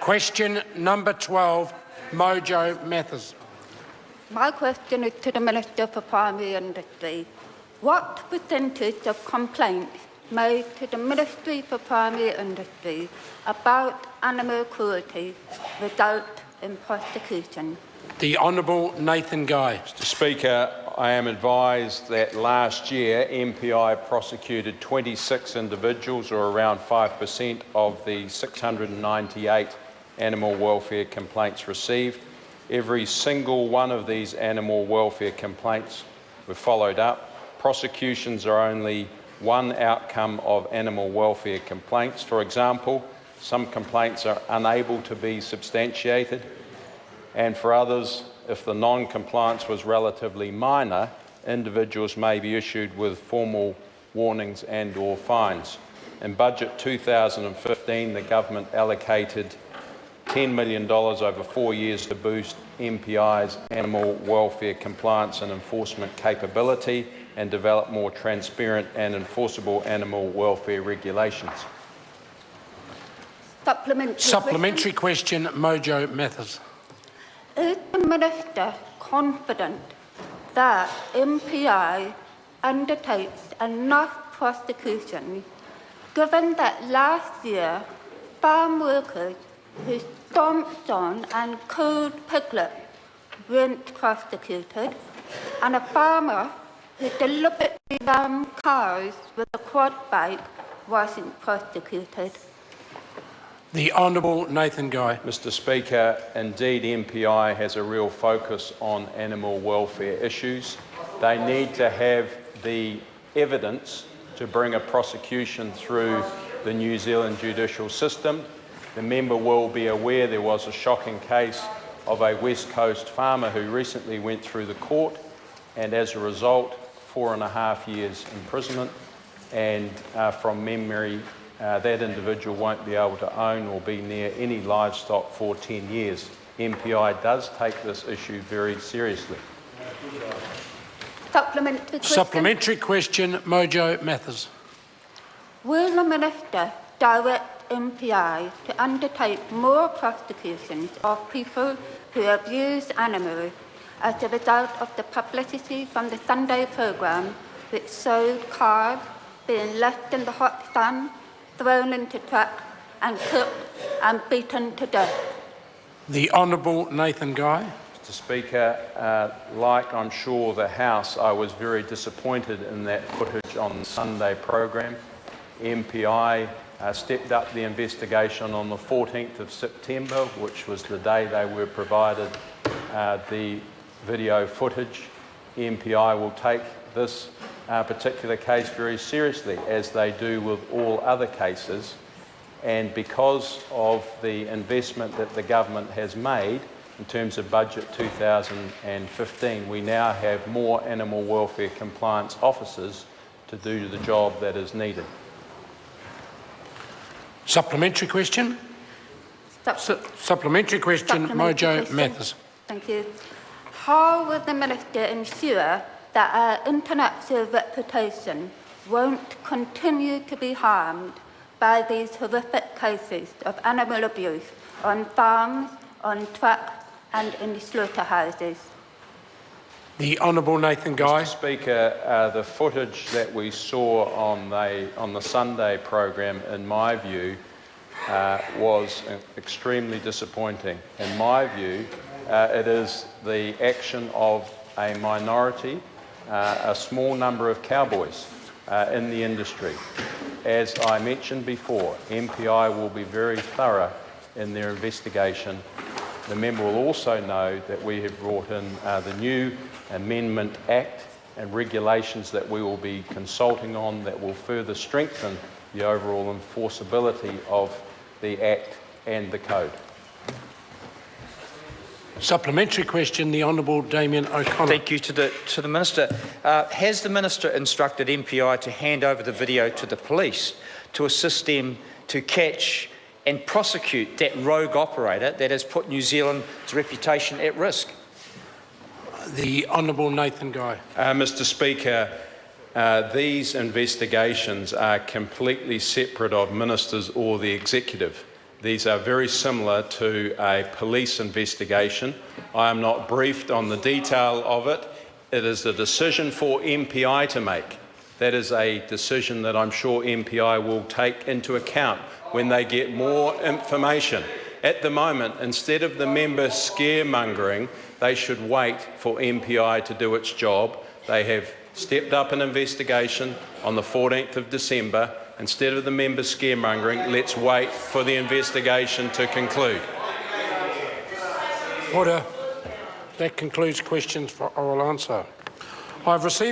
Question number 12, Mojo Mathers. My question is to the Minister for Primary Industry. What percentage of complaints made to the Ministry for Primary Industry about animal cruelty result in prosecution? The Honourable Nathan Guy. Mr Speaker, I am advised that last year MPI prosecuted 26 individuals, or around 5% of the 698 animal welfare complaints received. Every single one of these animal welfare complaints were followed up. Prosecutions are only one outcome of animal welfare complaints. For example, some complaints are unable to be substantiated, and for others, if the non-compliance was relatively minor, individuals may be issued with formal warnings and/or fines. In Budget 2015, the government allocated $10 million over 4 years to boost MPI's animal welfare compliance and enforcement capability and develop more transparent and enforceable animal welfare regulations. Supplementary question, Mojo Mathers. Is the Minister confident that MPI undertakes enough prosecution, given that last year farm workers who stomped on and killed piglets weren't prosecuted, and a farmer who deliberately rammed cows with a quad bike wasn't prosecuted? The Honourable Nathan Guy. Mr Speaker, indeed MPI has a real focus on animal welfare issues. They need to have the evidence to bring a prosecution through the New Zealand judicial system. The member will be aware there was a shocking case of a West Coast farmer who recently went through the court, and as a result, 4.5 years imprisonment, and from memory, that individual won't be able to own or be near any livestock for 10 years. MPI does take this issue very seriously. Supplementary question, Mojo Mathers. Will the Minister direct MPI to undertake more prosecutions of people who abuse animals as a result of the publicity from the Sunday programme, which showed cars being left in the hot sun, thrown into trucks and cooked and beaten to death? The Honourable Nathan Guy. Mr Speaker, like I'm sure the House, I was very disappointed in that footage on the Sunday programme. MPI stepped up the investigation on the 14th of September, which was the day they were provided the video footage. MPI will take this particular case very seriously, as they do with all other cases, and because of the investment that the government has made in terms of Budget 2015, we now have more animal welfare compliance officers to do the job that is needed. Supplementary question? Supplementary question, Mojo Mathers. Thank you. How will the Minister ensure that our international reputation won't continue to be harmed by these horrific cases of animal abuse on farms, on trucks and in slaughterhouses? The Honourable Nathan Guy. Mr Speaker, the footage that we saw on the Sunday programme, in my view, was extremely disappointing. In my view, it is the action of a minority, a small number of cowboys in the industry. As I mentioned before, MPI will be very thorough in their investigation. The member will also know that we have brought in the new Amendment Act and regulations that we will be consulting on that will further strengthen the overall enforceability of the Act and the Code. Supplementary question, the Honourable Damien O'Connor. Thank you to the Minister. Has the Minister instructed MPI to hand over the video to the police to assist them to catch and prosecute that rogue operator that has put New Zealand's reputation at risk? The Honourable Nathan Guy. Mr Speaker, these investigations are completely separate of ministers or the executive. These are very similar to a police investigation. I am not briefed on the detail of it. It is a decision for MPI to make. That is a decision that I'm sure MPI will take into account when they get more information. At the moment, instead of the member scaremongering, they should wait for MPI to do its job. They have stepped up an investigation on the 14th of December. Instead of the member scaremongering, let's wait for the investigation to conclude. Order. That concludes questions for oral answer. I've received